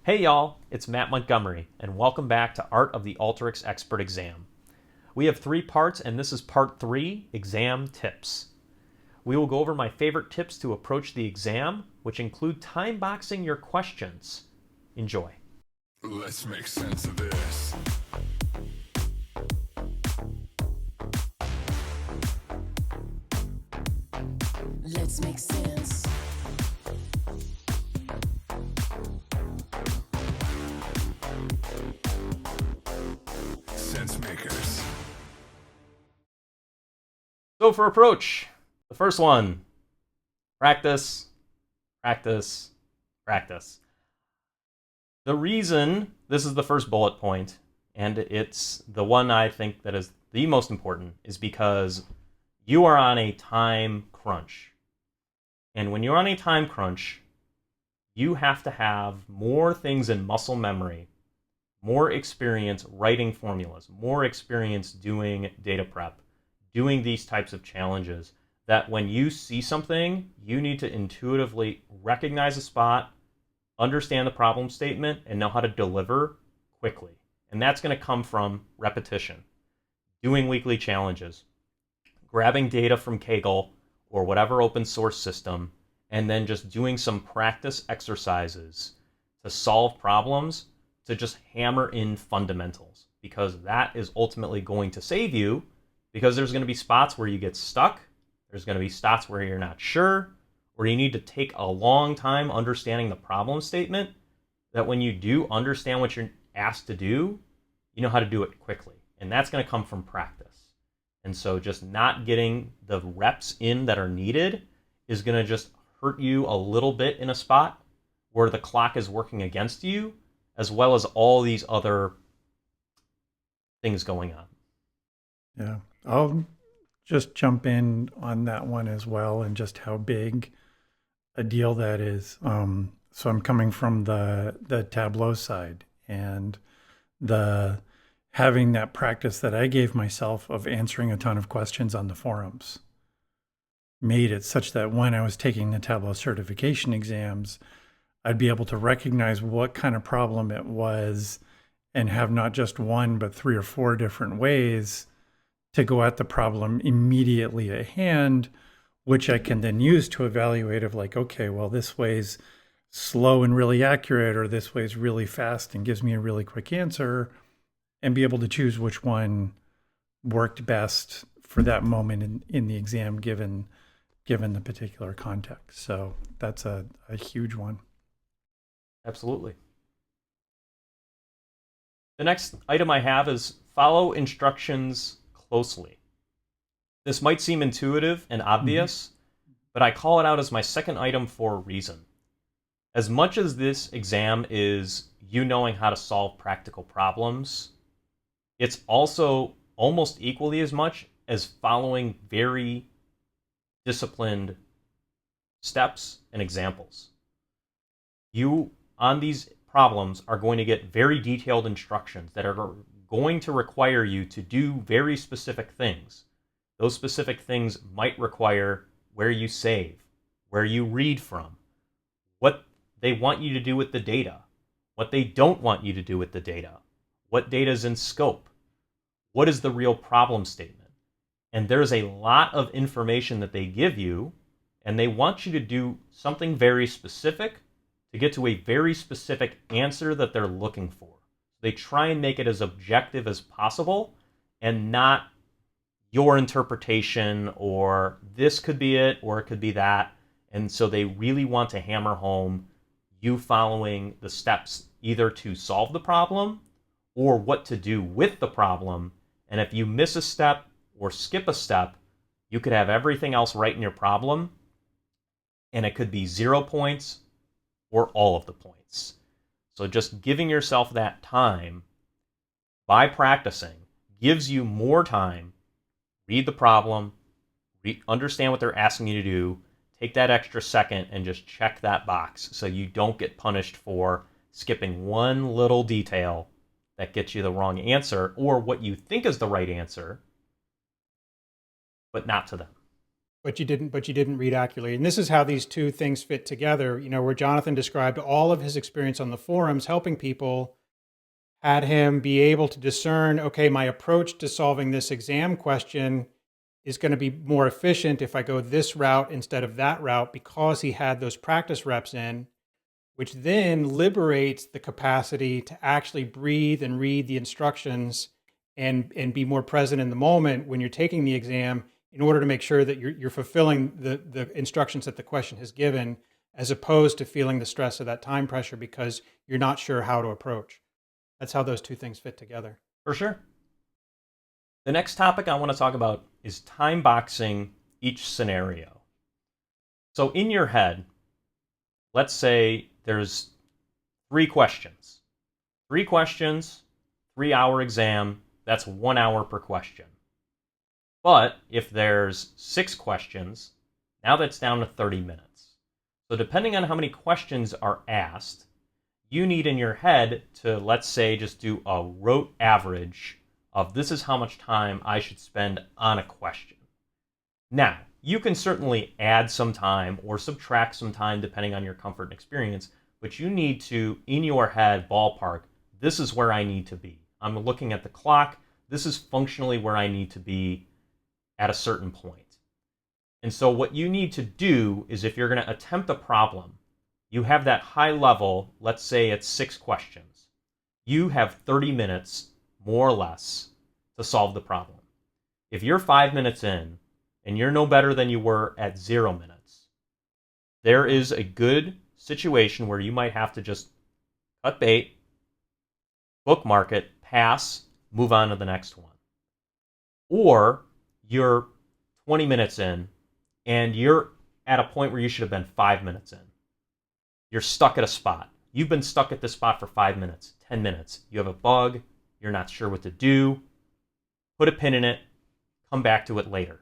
Hey y'all, it's Matt Montgomery, and welcome back to Art of the Alteryx Expert exam. We have 3 parts, and this is part 3, exam tips. We will go over my favorite tips to approach the exam, which include time boxing your questions. Enjoy. Let's make sense of this. Let's make sense. Sense makers. So for approach, the first one, practice, practice, practice. The reason this is the first bullet point, and it's the one I think that is the most important, is because you are on a time crunch. And when you're on a time crunch, you have to have more things in muscle memory, more experience writing formulas, more experience doing data prep, doing these types of challenges, that when you see something, you need to intuitively recognize a spot, understand the problem statement, and know how to deliver quickly. And that's going to come from repetition, doing weekly challenges, grabbing data from Kaggle or whatever open source system, and then just doing some practice exercises to solve problems, to just hammer in fundamentals, because that is ultimately going to save you, because there's going to be spots where you get stuck, there's going to be spots where you're not sure, or you need to take a long time understanding the problem statement, that when you do understand what you're asked to do, you know how to do it quickly. And that's going to come from practice. And so just not getting the reps in that are needed is going to just hurt you a little bit in a spot where the clock is working against you, as well as all these other things going on. Yeah, I'll just jump in on that one as well, and just how big a deal that is. So I'm coming from the Tableau side, and the having that practice that I gave myself of answering a ton of questions on the forums made it such that when I was taking the Tableau certification exams, I'd be able to recognize what kind of problem it was and have not just one, but 3 or 4 different ways to go at the problem immediately at hand, which I can then use to evaluate of like, okay, well, this way's slow and really accurate, or this way's really fast and gives me a really quick answer, and be able to choose which one worked best for that moment in the exam, given the particular context. So that's a huge one. Absolutely. The next item I have is follow instructions closely. This might seem intuitive and obvious, but I call it out as my second item for a reason. As much as this exam is you knowing how to solve practical problems, it's also almost equally as much as following very disciplined steps and examples. You, on these problems, are going to get very detailed instructions that are going to require you to do very specific things. Those specific things might require where you save, where you read from, what they want you to do with the data, what they don't want you to do with the data, what data is in scope, what is the real problem statement. And there's a lot of information that they give you, and they want you to do something very specific to get to a very specific answer that they're looking for. They try and make it as objective as possible, and not your interpretation, or this could be it, or it could be that. And so they really want to hammer home you following the steps either to solve the problem or what to do with the problem. And if you miss a step or skip a step, you could have everything else right in your problem, and it could be 0 points or all of the points. So just giving yourself that time by practicing gives you more time. Read the problem, understand what they're asking you to do, take that extra second and just check that box so you don't get punished for skipping one little detail that gets you the wrong answer, or what you think is the right answer, but not to them. but you didn't read accurately. And this is how these two things fit together, where Jonathan described all of his experience on the forums helping people, had him be able to discern, okay, my approach to solving this exam question is going to be more efficient if I go this route instead of that route, because he had those practice reps in, which then liberates the capacity to actually breathe and read the instructions and be more present in the moment when you're taking the exam, in order to make sure that you're fulfilling the instructions that the question has given, as opposed to feeling the stress of that time pressure because you're not sure how to approach. That's how those two things fit together. For sure. The next topic I want to talk about is time boxing each scenario. So in your head, let's say there's 3 questions. 3 questions, 3-hour exam, that's 1 hour per question. But if there's 6 questions, now that's down to 30 minutes. So depending on how many questions are asked, you need in your head to, let's say, just do a rote average of this is how much time I should spend on a question. Now, you can certainly add some time or subtract some time depending on your comfort and experience, but you need to, in your head, ballpark, this is where I need to be. I'm looking at the clock. This is functionally where I need to be at a certain point. And so what you need to do is, if you're going to attempt a problem, you have that high level, let's say it's 6 questions. You have 30 minutes, more or less, to solve the problem. If you're 5 minutes in and you're no better than you were at 0 minutes, there is a good situation where you might have to just cut bait, bookmark it, pass, move on to the next one. Or you're 20 minutes in and you're at a point where you should have been 5 minutes in. You're stuck at a spot. You've been stuck at this spot for 5 minutes, 10 minutes. You have a bug. You're not sure what to do. Put a pin in it. Come back to it later.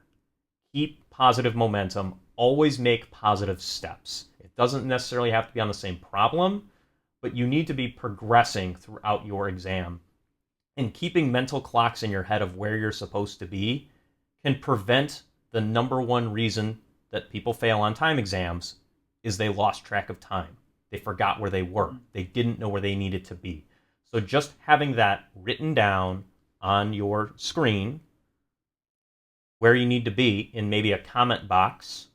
Keep positive momentum. Always make positive steps. It doesn't necessarily have to be on the same problem, but you need to be progressing throughout your exam. And keeping mental clocks in your head of where you're supposed to be can prevent the number one reason that people fail on time exams is they lost track of time. They forgot where they were. They didn't know where they needed to be. So just having that written down on your screen where you need to be in maybe a comment box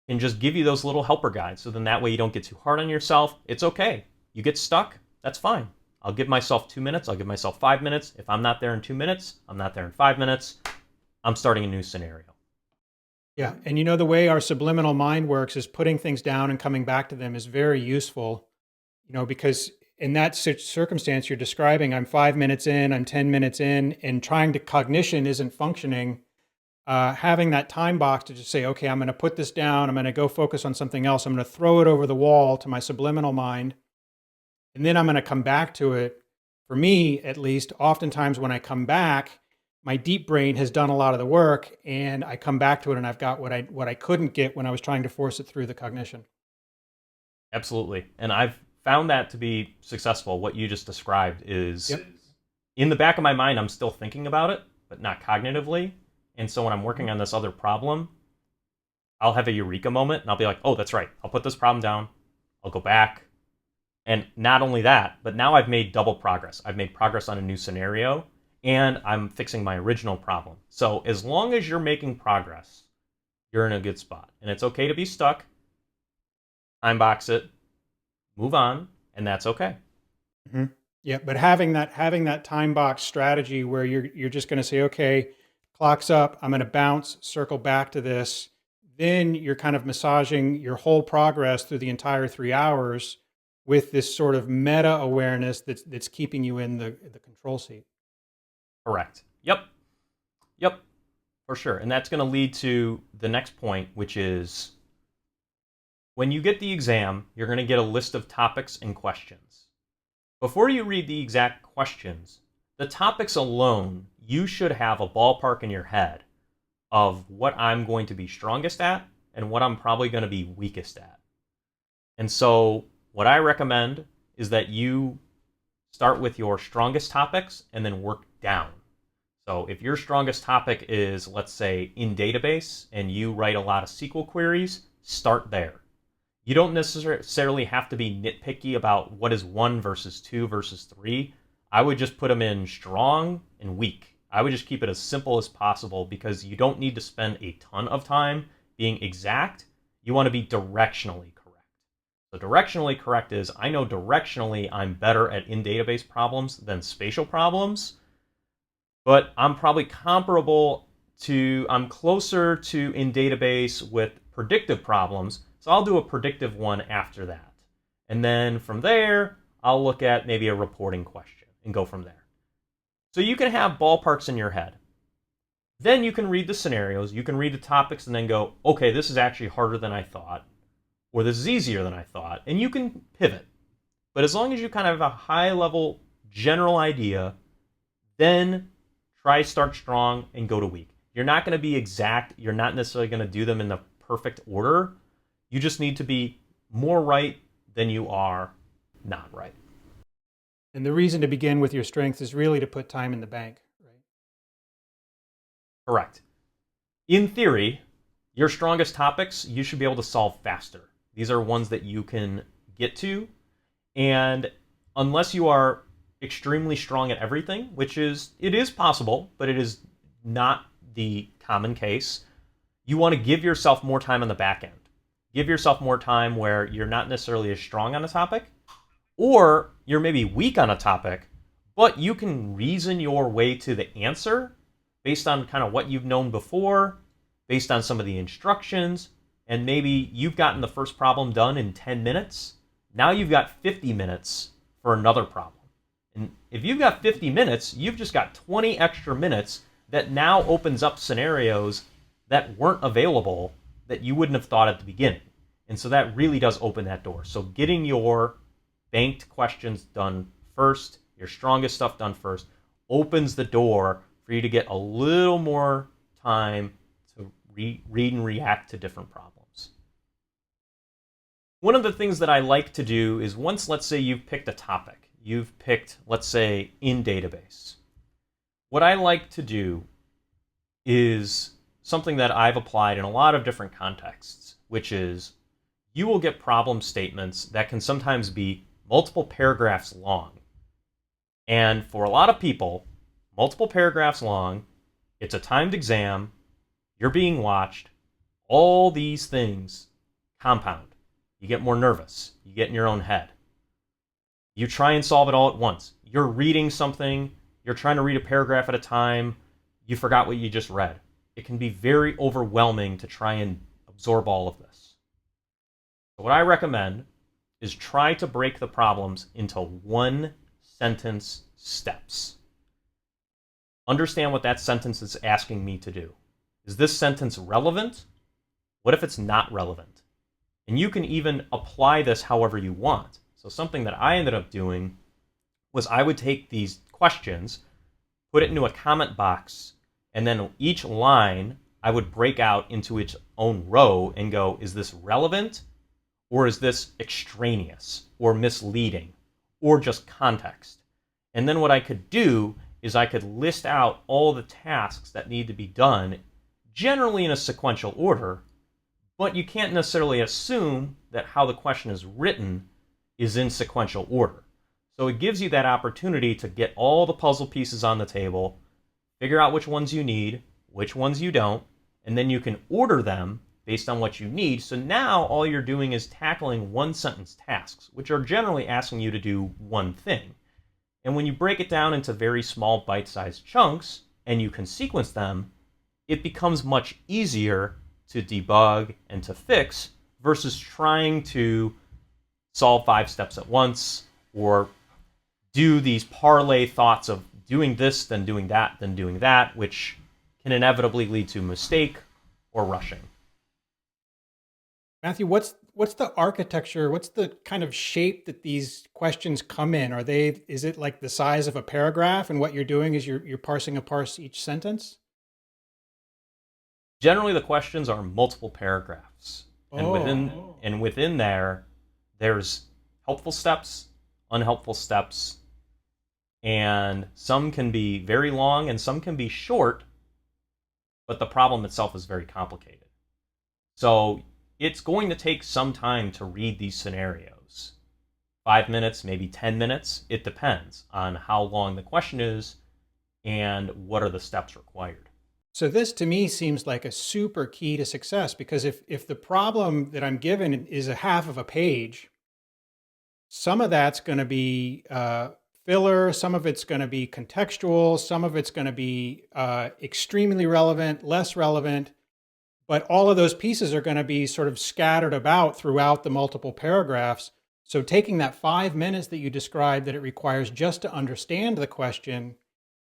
can just give you those little helper guides. So then that way you don't get too hard on yourself. It's okay. You get stuck, that's fine. I'll give myself 2 minutes. I'll give myself 5 minutes. If I'm not there in 2 minutes, I'm not there in 5 minutes. I'm starting a new scenario. Yeah, and the way our subliminal mind works is putting things down and coming back to them is very useful, because in that circumstance you're describing, I'm 5 minutes in, I'm 10 minutes in, and trying to cognition isn't functioning. Having that time box to just say, okay, I'm going to put this down, I'm going to go focus on something else, I'm going to throw it over the wall to my subliminal mind, and then I'm going to come back to it. For me, at least, oftentimes when I come back, my deep brain has done a lot of the work, and I come back to it, and I've got what I couldn't get when I was trying to force it through the cognition. Absolutely. And I've found that to be successful. What you just described is, Yep. In the back of my mind, I'm still thinking about it, but not cognitively. And so when I'm working on this other problem, I'll have a eureka moment, and I'll be like, oh, that's right. I'll put this problem down. I'll go back. And not only that, but now I've made double progress. I've made progress on a new scenario, and I'm fixing my original problem. So as long as you're making progress, you're in a good spot. And it's okay to be stuck. Time box it, move on, and that's okay. Mm-hmm. Yeah, but having that time box strategy where you're just going to say, okay, clock's up, I'm going to bounce, circle back to this. Then you're kind of massaging your whole progress through the entire 3 hours with this sort of meta awareness that's keeping you in the control seat. Correct. Yep, for sure. And that's going to lead to the next point, which is when you get the exam, you're going to get a list of topics and questions. Before you read the exact questions, the topics alone, you should have a ballpark in your head of what I'm going to be strongest at and what I'm probably going to be weakest at. And so what I recommend is that you start with your strongest topics and then work down. So if your strongest topic is, let's say, in database, and you write a lot of SQL queries, start there. You don't necessarily have to be nitpicky about what is 1 versus 2 versus 3. I would just put them in strong and weak. I would just keep it as simple as possible because you don't need to spend a ton of time being exact. You want to be directionally correct. So directionally correct is, I know directionally I'm better at in-database problems than spatial problems, but I'm probably I'm closer to in-database with predictive problems, so I'll do a predictive one after that. And then from there, I'll look at maybe a reporting question and go from there. So you can have ballparks in your head. Then you can read the scenarios, you can read the topics, and then go, okay, this is actually harder than I thought, or this is easier than I thought, and you can pivot. But as long as you kind of have a high-level general idea, then try start strong and go to weak. You're not going to be exact. You're not necessarily going to do them in the perfect order. You just need to be more right than you are not right. And the reason to begin with your strengths is really to put time in the bank, right? Correct. In theory, your strongest topics you should be able to solve faster. These are ones that you can get to. And unless you are extremely strong at everything, it is possible, but it is not the common case, you want to give yourself more time on the back end. Give yourself more time where you're not necessarily as strong on a topic, or you're maybe weak on a topic, but you can reason your way to the answer based on kind of what you've known before, based on some of the instructions, and maybe you've gotten the first problem done in 10 minutes. Now you've got 50 minutes for another problem. And if you've got 50 minutes, you've just got 20 extra minutes that now opens up scenarios that weren't available that you wouldn't have thought at the beginning. And so that really does open that door. So getting your banked questions done first, your strongest stuff done first, opens the door for you to get a little more time to read and react to different problems. One of the things that I like to do is once, let's say you've picked a topic, you've picked, let's say, in database. What I like to do is something that I've applied in a lot of different contexts, which is you will get problem statements that can sometimes be multiple paragraphs long. And for a lot of people, multiple paragraphs long, it's a timed exam, you're being watched, all these things compound. You get more nervous, you get in your own head. You try and solve it all at once. You're reading something, you're trying to read a paragraph at a time, you forgot what you just read. It can be very overwhelming to try and absorb all of this. So what I recommend is try to break the problems into one sentence steps. Understand what that sentence is asking me to do. Is this sentence relevant? What if it's not relevant? And you can even apply this however you want. So something that I ended up doing was I would take these questions, put it into a comment box, and then each line I would break out into its own row and go, is this relevant? Or is this extraneous or misleading or just context? And then what I could do is I could list out all the tasks that need to be done, generally in a sequential order, but you can't necessarily assume that how the question is written is in sequential order. So it gives you that opportunity to get all the puzzle pieces on the table, figure out which ones you need, which ones you don't, and then you can order them based on what you need. So now all you're doing is tackling one sentence tasks, which are generally asking you to do one thing. And when you break it down into very small bite-sized chunks and you can sequence them, it becomes much easier to debug and to fix versus trying to solve 5 steps at once or do these parlay thoughts of doing this, then doing that, which can inevitably lead to mistake or rushing. Matthew, what's the architecture? What's the kind of shape that these questions come in? Is it like the size of a paragraph, and what you're doing is you're parsing apart each sentence? Generally, the questions are multiple paragraphs, and within there's helpful steps, unhelpful steps, And some can be very long and some can be short, but the problem itself is very complicated. So it's going to take some time to read these scenarios. 5 minutes, maybe 10 minutes. It depends on how long the question is and what are the steps required. So this to me seems like a super key to success, because if the problem that I'm given is a half of a page, some of that's going to be filler, some of it's going to be contextual, some of it's going to be extremely relevant, less relevant, but all of those pieces are going to be sort of scattered about throughout the multiple paragraphs. So taking that 5 minutes that you described that it requires just to understand the question,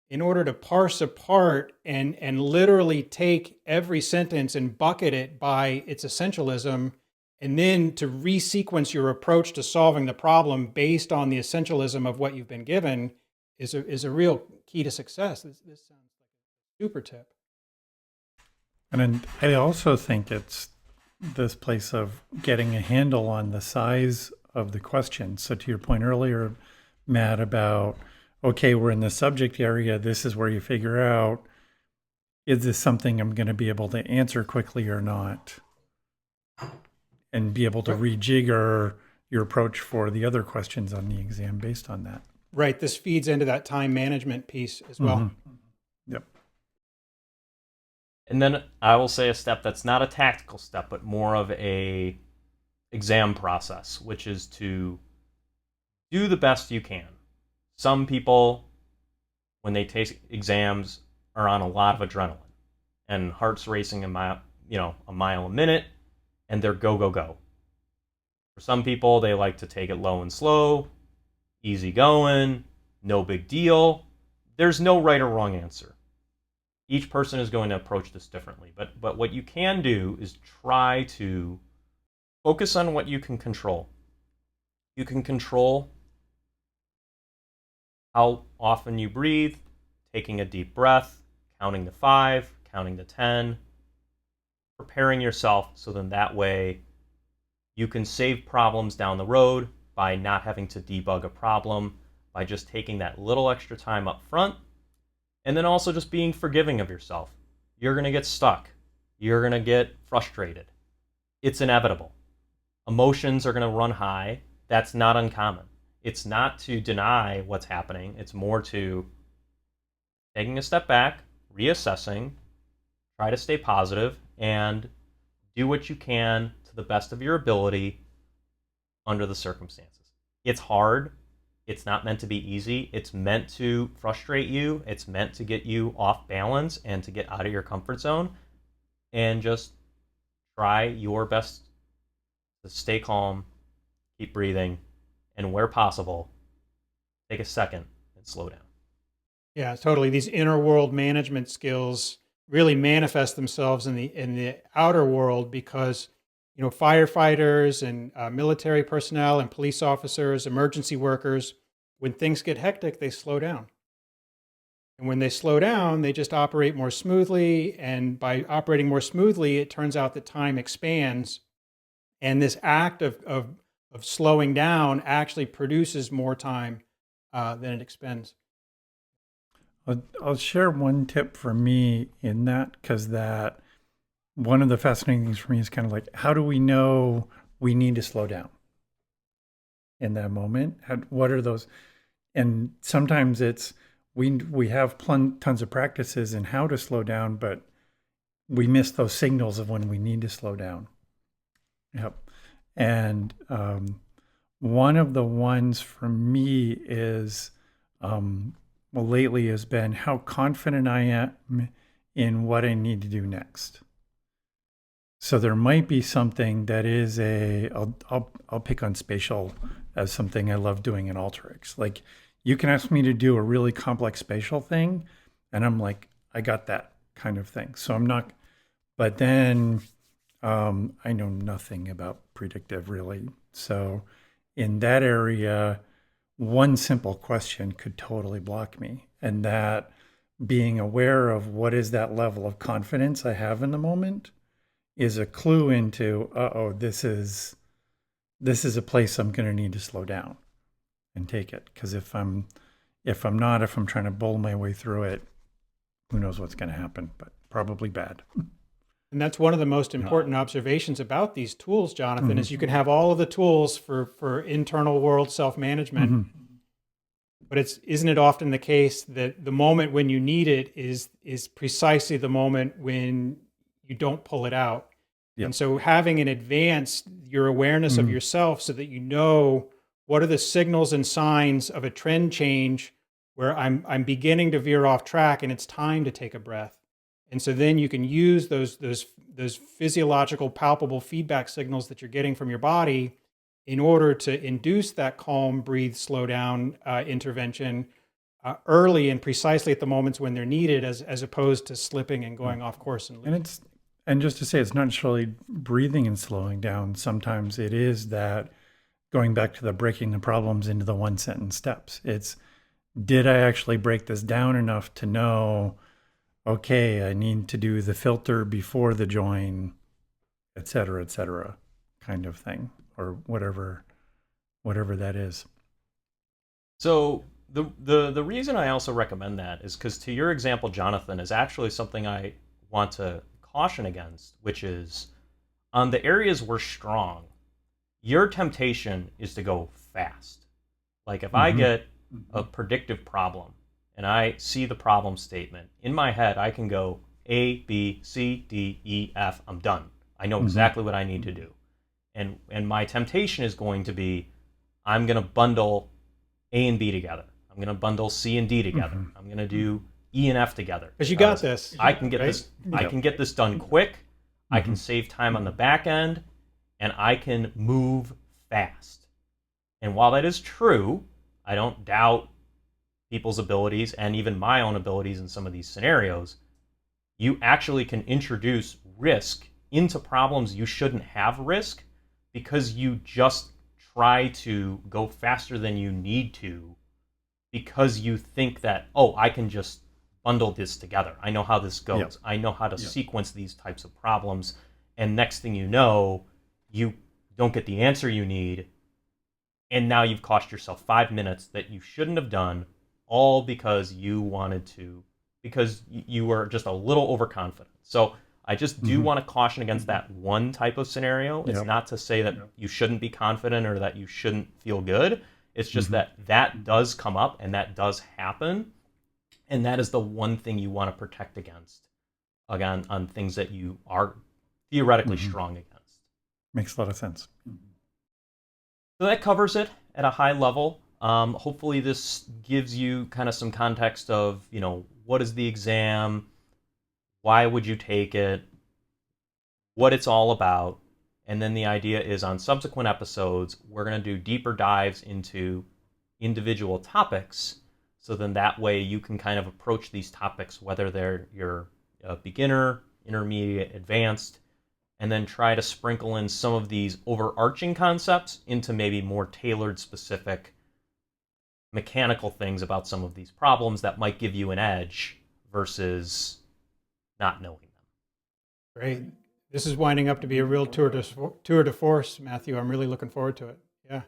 in order to parse apart and literally take every sentence and bucket it by its essentialism, and then to resequence your approach to solving the problem based on the essentialism of what you've been given is a real key to success. This sounds like a super tip. And then I also think it's this place of getting a handle on the size of the question. So to your point earlier, Matt, about, okay, we're in the subject area, this is where you figure out, is this something I'm going to be able to answer quickly or not? And be able to rejigger your approach for the other questions on the exam based on that. Right. This feeds into that time management piece as well. Mm-hmm. Yep. And then I will say a step that's not a tactical step, but more of a exam process, which is to do the best you can. Some people, when they take exams, are on a lot of adrenaline and heart's racing a mile a minute, and they're go, go, go. For some people, they like to take it low and slow, easy going, no big deal. There's no right or wrong answer. Each person is going to approach this differently. But what you can do is try to focus on what you can control. You can control how often you breathe, taking a deep breath, counting to 5, counting to 10, preparing yourself so then that way you can save problems down the road by not having to debug a problem, by just taking that little extra time up front, and then also just being forgiving of yourself. You're going to get stuck. You're going to get frustrated. It's inevitable. Emotions are going to run high. That's not uncommon. It's not to deny what's happening. It's more to taking a step back, reassessing, try to stay positive, and do what you can to the best of your ability under the circumstances. It's hard. It's not meant to be easy. It's meant to frustrate you. It's meant to get you off balance and to get out of your comfort zone. And just try your best to stay calm, keep breathing, and where possible, take a second and slow down. Yeah, totally. These inner world management skills really manifest themselves in the outer world, because firefighters and military personnel and police officers, emergency workers, when things get hectic, they slow down. And when they slow down, they just operate more smoothly. And by operating more smoothly, it turns out that time expands. And this act of slowing down actually produces more time than it expends. I'll share one tip for me in that, because that one of the fascinating things for me is kind of like, how do we know we need to slow down in that moment? What are those? And sometimes it's we have tons of practices in how to slow down, but we miss those signals of when we need to slow down. Yep. And one of the ones for me is, lately has been how confident I am in what I need to do next. So there might be something that is I'll pick on Spatial as something I love doing in Alteryx. Like, you can ask me to do a really complex spatial thing, and I'm like, I got that kind of thing. So I'm not, but then I know nothing about predictive really. So in that area, one simple question could totally block me. And that being aware of what is that level of confidence I have in the moment is a clue into, this is a place I'm going to need to slow down and take it. Because if I'm If I'm not, if I'm trying to bowl my way through it, who knows what's going to happen, but probably bad. And that's one of the most important observations about these tools, Jonathan, is you can have all of the tools for internal world self-management, but isn't it often the case that the moment when you need it is precisely the moment when you don't pull it out? Yep. And so having in advance your awareness of yourself so that you know what are the signals and signs of a trend change where I'm beginning to veer off track and it's time to take a breath. And so then you can use those physiological, palpable feedback signals that you're getting from your body in order to induce that calm, breathe, slow down intervention early and precisely at the moments when they're needed, as opposed to slipping and going off course. And just to say, it's not necessarily breathing and slowing down. Sometimes it is that going back to the breaking the problems into the 1-sentence steps. It's, did I actually break this down enough to know, okay, I need to do the filter before the join, et cetera, kind of thing, or whatever that is. So the reason I also recommend that is because, to your example, Jonathan, is actually something I want to caution against, which is on the areas we're strong, your temptation is to go fast. Like if I get a predictive problem and I see the problem statement, in my head I can go A, B, C, D, E, F, I'm done. I know exactly what I need to do. And my temptation is going to be, I'm going to bundle A and B together. I'm going to bundle C and D together. I'm going to do E and F together. Because you got this. I can get this. I can get this done quick. I can save time on the back end, and I can move fast. And while that is true, I don't doubt people's abilities and even my own abilities in some of these scenarios. You actually can introduce risk into problems you shouldn't have risk because you just try to go faster than you need to because you think that, oh, I can just bundle this together. I know how this goes. Yep. I know how to sequence these types of problems. And next thing you know, you don't get the answer you need. And now you've cost yourself 5 minutes that you shouldn't have done, all because you wanted to, because you were just a little overconfident. So I just do want to caution against that one type of scenario. It's not to say that you shouldn't be confident or that you shouldn't feel good. It's just that does come up and that does happen. And that is the one thing you want to protect against, again, on things that you are theoretically strong against. Makes a lot of sense. So that covers it at a high level. Hopefully this gives you kind of some context of, what is the exam? Why would you take it? What it's all about. And then the idea is on subsequent episodes, we're going to do deeper dives into individual topics. So then that way you can kind of approach these topics, whether you're a beginner, intermediate, advanced, and then try to sprinkle in some of these overarching concepts into maybe more tailored, specific mechanical things about some of these problems that might give you an edge versus not knowing them. Great. This is winding up to be a real tour de force, Matthew. I'm really looking forward to it. Yeah.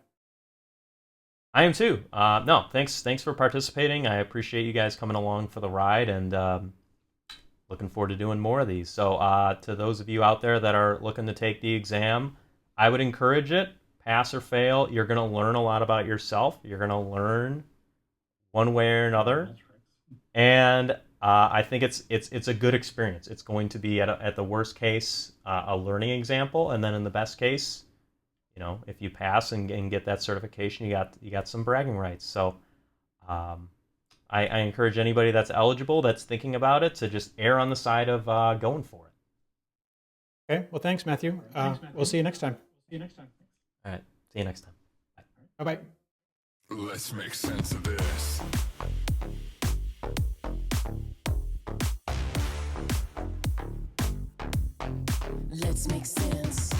I am too. No, thanks for participating. I appreciate you guys coming along for the ride, and looking forward to doing more of these. So to those of you out there that are looking to take the exam, I would encourage it. Pass or fail, you're going to learn a lot about yourself. You're going to learn one way or another, and I think it's a good experience. It's going to be at the worst case a learning example, and then in the best case, if you pass and get that certification, you got some bragging rights. So I encourage anybody that's eligible, that's thinking about it, to just err on the side of going for it. Okay. Well, thanks, Matthew. We'll see you next time. All right. See you next time. Bye-bye. Let's make sense of this. Let's make sense.